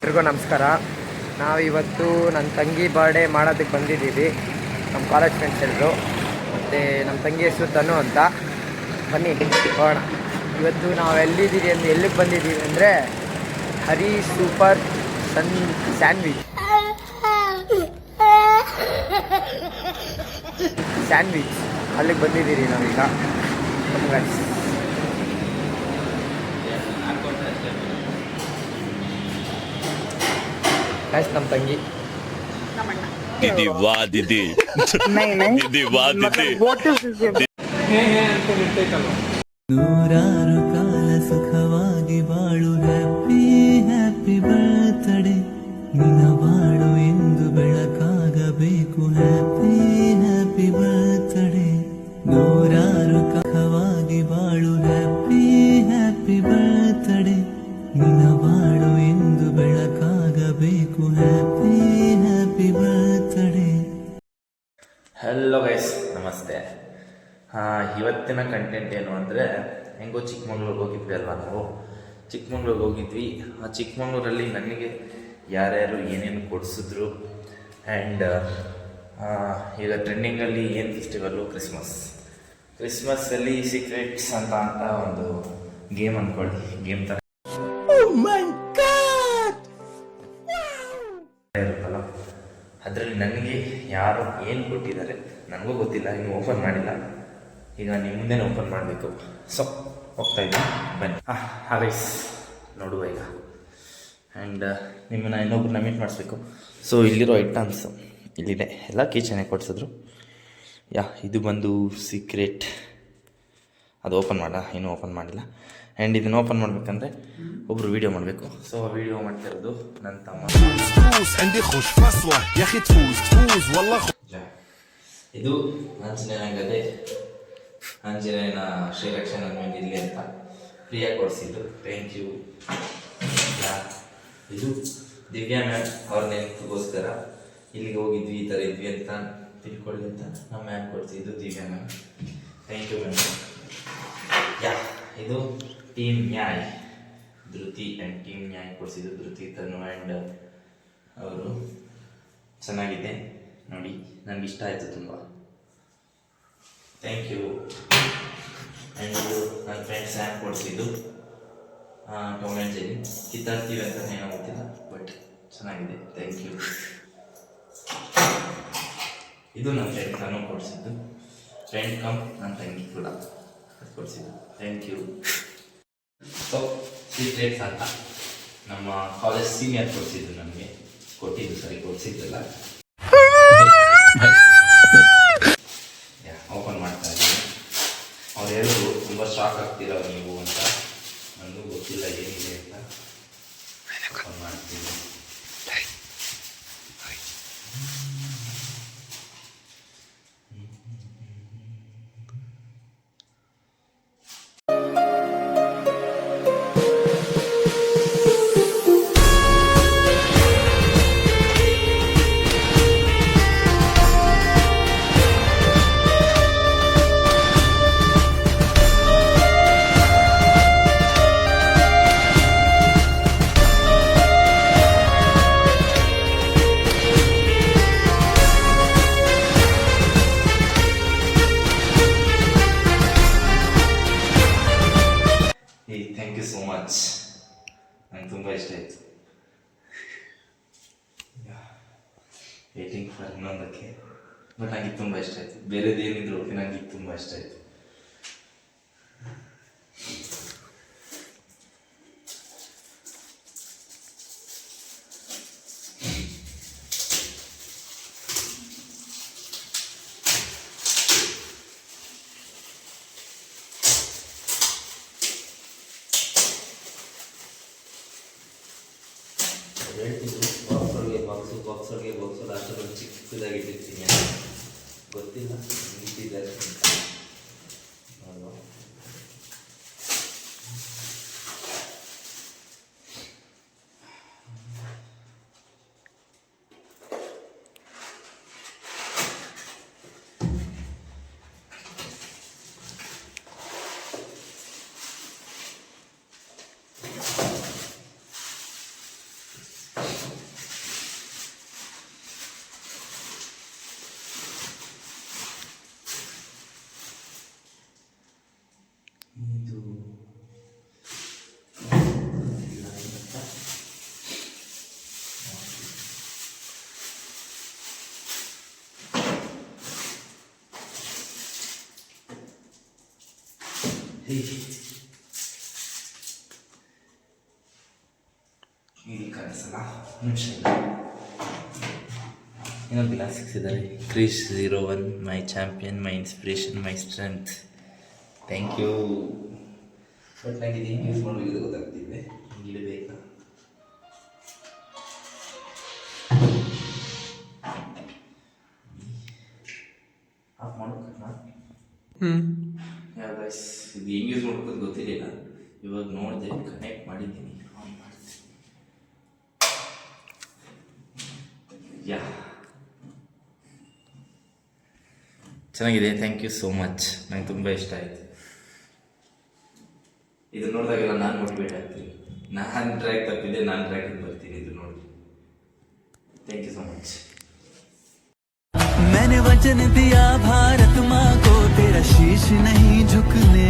ಎಲ್ರಿಗೂ ನಮಸ್ಕಾರ. ನಾವಿವತ್ತು ನನ್ನ ತಂಗಿ ಬರ್ಡೇ ಮಾಡೋದಕ್ಕೆ ಬಂದಿದ್ದೀವಿ. ನಮ್ಮ ಕಾಲೇಜ್ ಫ್ರೆಂಡ್ಸ್ ಎಲ್ಲರು, ಮತ್ತು ನಮ್ಮ ತಂಗಿ ಹೆಸರು ತನು ಅಂತ. ಬನ್ನಿ ಹೋಗೋಣ. ಇವತ್ತು ನಾವು ಎಲ್ಲಿಗೆ ಬಂದಿದ್ದೀವಿ ಅಂದರೆ ಹರಿ ಸೂಪರ್ ಸ್ಯಾಂಡ್ವಿಚ್ ಅಲ್ಲಿಗೆ ಬಂದಿದ್ದೀರಿ ನಾವೀಗ. ನಮ್ಮ ತಂಗಿ दीदी वाह दीदी दीदी वाह दीदी ನೂರಾರು ಕಾಲ ಸುಖವಾಗಿ ಬಾಳು, ಹ್ಯಾಪಿ ಹ್ಯಾಪಿ ಬರ್ತ್ಡೇ, ನಿನ್ನ ಬಾಳು ಎಂದು ಬೆಳಕಾಗಬೇಕು, ಹ್ಯಾಪಿ ಹ್ಯಾಪಿ ಬರ್ತ್ಡೇ. ನೂರಾರು ಸುಖವಾಗಿ ಬಾಳು, ಹ್ಯಾಪಿ ಹ್ಯಾಪಿ ಬರ್ತ್ಡೇ, ನಿನ್ನ ಬಾಳು ಎಂದು ಬೆಳಕಾಗಬೇಕು, happy happy birthday. Hello guys, ನಮಸ್ತೆ. ಇವತ್ತಿನ ಕಂಟೆಂಟ್ ಏನು ಅಂದರೆ, ಹೆಂಗೋ ಚಿಕ್ಕಮಂಗ್ಳೂರಿಗೆ ಹೋಗಿದ್ವಿ ಅಲ್ವಾ ನಾವು. ಚಿಕ್ಕಮಂಗ್ಳೂರಿಗೆ ಹೋಗಿದ್ವಿ. ಆ ಚಿಕ್ಕಮಂಗ್ಳೂರಲ್ಲಿ ನನಗೆ ಯಾರ್ಯಾರು ಏನೇನು ಕೊಡಿಸಿದ್ರು. ಆ್ಯಂಡ್ ಈಗ ಟ್ರೆಂಡಿಂಗಲ್ಲಿ ಏನು ಫೆಸ್ಟಿವಲ್ಲು, ಕ್ರಿಸ್ಮಸ್ಸಲ್ಲಿ ಸೀಕ್ರೆಟ್ಸ್ ಅಂತ ಒಂದು ಗೇಮ್ ಅಂದ್ಕೊಳ್ಳಿ, ಗೇಮ್ ಥರ ಇರುತ್ತಲ್ಲ. ಅದರಲ್ಲಿ ನನಗೆ ಯಾರು ಏನು ಕೊಟ್ಟಿದ್ದಾರೆ ನನಗೂ ಗೊತ್ತಿಲ್ಲ, ಇನ್ನು ಓಪನ್ ಮಾಡಿಲ್ಲ. ಈಗ ನಿಮ್ಮ ಮುಂದೆನೇ ಓಪನ್ ಮಾಡಬೇಕು. ಸೊ ಹೋಗ್ತಾ ಇದ್ದೀನಿ, ಬನ್ನಿ. ಹಾಗೈಸ್ ನೋಡುವ ಈಗ. ಆ್ಯಂಡ್ ನಿಮ್ಮನ್ನು ಇನ್ನೊಬ್ರನ್ನ ಮೀಟ್ ಮಾಡಿಸ್ಬೇಕು. ಸೊ ಇಲ್ಲಿರೋ ಐಟಮ್ಸು ಇಲ್ಲಿದೆ, ಎಲ್ಲ ಕಿಚನೆ ಕೊಡಿಸಿದ್ರು. ಇದು ಬಂದು ಸೀಕ್ರೆಟ್, ಅದು ಇನ್ನೂ ಓಪನ್ ಮಾಡಿಲ್ಲ. ಆ್ಯಂಡ್ ಇದನ್ನು ಓಪನ್ ಮಾಡಬೇಕಂದ್ರೆ ಒಬ್ಬರು ವೀಡಿಯೋ ಮಾಡಬೇಕು. ಸೊ ವೀಡಿಯೋ ಮಾಡ್ತಿರೋದು ನನ್ನ ತಮ್ಮ. ಇದು ಆಂಜನೇಯನ ಗದೆ, ಆಂಜನೇಯನ ಶ್ರೀರಕ್ಷಣೆ ಇರಲಿ ಅಂತ ಫ್ರೀಯಾಗಿ ಕೊಡಿಸಿದ್ದು. Thank you. ಇದು ದಿವ್ಯಾ ಮ್ಯಾಮ್ ಅವ್ರ ನೆನಪಿಗೋಸ್ಕರ ಇಲ್ಲಿಗೆ ಹೋಗಿದ್ವಿ, ಈ ಥರ ಇದ್ವಿ ಅಂತ ತಿಳ್ಕೊಳ್ಳಿ ಅಂತ ನಮ್ಮ ಮ್ಯಾಮ್ ಕೊಡಿಸಿದ್ದು, Divya ma'am. Thank you ma'am. ಇದು ಟೀಮ್ ನ್ಯಾಯ್, Dhriti and team Nyay ಕೊಡಿಸಿದ್ದು, Dhriti Tanu and ಅವರು. ಚೆನ್ನಾಗಿದೆ ನೋಡಿ, ನನಗೆ ಇಷ್ಟ ಆಯಿತು ತುಂಬ. Thank you. ಆ್ಯಂಡ್ ನನ್ನ ಫ್ರೆಂಡ್ಸ್ ಹ್ಯಾಂಗ್ ಕೊಡಿಸಿದ್ದು ಟಾಮ್ ಆ್ಯಂಡ್ ಜೆರಿ. ಕಿತ್ತಾಡ್ತೀವಿ ಅಂತ ಏನೋ ಗೊತ್ತಿಲ್ಲ, ಬಟ್ ಚೆನ್ನಾಗಿದೆ. Thank you. ಇದು ನನ್ನ ಫ್ರೆಂಡ್ ತನು ಕೊಡಿಸಿದ್ದು, ಫ್ರೆಂಡ್ ಕಮ್ ನನ್ನ ತಂಗಿ ಕೂಡ ಕೊಡಿಸಿದ್ದು. Thank you. ಸೊ ಸೀಕ್ರೆಟ್ಸ್ ಅಂತ ನಮ್ಮ ಕಾಲೇಜ್ ಸೀನಿಯರ್ ಕೊಡಿಸಿದ್ದು, ನಮಗೆ ಕೊಡಿಸಿದ್ದಲ್ಲ. ಓಪನ್ ಮಾಡ್ತಾ ಇದ್ದೀನಿ. ಅವ್ರು ಹೇಳಿದ್ರು ತುಂಬ ಶಾಕ್ ಆಗ್ತೀರ ನೀವು ಅಂತ. ನನಗೂ ಗೊತ್ತಿಲ್ಲ ಏನಿದೆ ಅಂತ. ಓಪನ್ ಮಾಡ್ತೀನಿ. Thank you so much. ನಂಗೆ ತುಂಬ ಇಷ್ಟ ಆಯಿತು. ವೇಟಿಂಗ್ ಫಾರ್ ಇನ್ನೊಂದಕ್ಕೆ, ಬಟ್ ನನಗೆ ತುಂಬ ಇಷ್ಟ ಆಯಿತು. ಬೇರೆದು ಏನಿದ್ರು ಓಕೆ, ನನಗೆ ತುಂಬ ಇಷ್ಟ ಆಯಿತು. ಹೇಳ್ತಿದ್ರು ಬಾಕ್ಸೊಳಗೆ ಲಾಸ್ಟಲ್ಲಿ ಚಿಕ್ಕದಾಗಿ ಇಟ್ಟಿರ್ತೀನಿ, ಗೊತ್ತಿಲ್ಲ ಇಟ್ಟಿದ್ದಾರೆ ಅಲ್ವಾ. ಇಲ್ಲಿ ಕಾಣಿಸಲ್ಲ ನಿಮಿಷ ಇನ್ನೊಂದು ಗ್ಲಾಸ್ ಸಿಕ್ಸಿದ್ದಾರೆ. Krish 01 my champion, my inspiration, my strength. Thank you. But ನನಗೆ ಇದು ಹೆಂಗೆ ಯೂಸ್ ಮಾಡಬೇಕು ಗೊತ್ತಾಗ್ತಿದೆ. ಹಿಂಗೆ ಇಡಬೇಕಾ? ಆಫ್ ಮಾಡೋಕ್ಕಾ? ಯಾವ ಗೈಸ್ ಇದು ಹೆಂಗೆ ಯೂಸ್ ಮಾಡ್ಬೇಕು ಗೊತ್ತಿರಲಿಲ್ಲ. ಇವಾಗ ನೋಡಿದೆ, ಕನೆಕ್ಟ್ ಮಾಡಿದ್ದೀನಿ, ಆನ್ ಮಾಡ್ತೀನಿ. ಯಾ ಚೆನ್ನಾಗಿದೆ. Thank you so much. ನಂಗೆ ತುಂಬ ಇಷ್ಟ ಆಯಿತು. ಇದು ನೋಡಿದಾಗೆಲ್ಲ ನಾನು ಮೋಟಿವೇಟ್ ಆಗ್ತೀನಿ. ನಾನು ಟ್ರ್ಯಾಕ್ ತಪ್ಪಿದೆ, ನಾನು ಟ್ರ್ಯಾಕಿಂಗ್ ಬರ್ತೀನಿ ಇದು ನೋಡಿ. Thank you so much. मैंने वचन दिया भारत माँ को तेरा शीश नहीं झुकने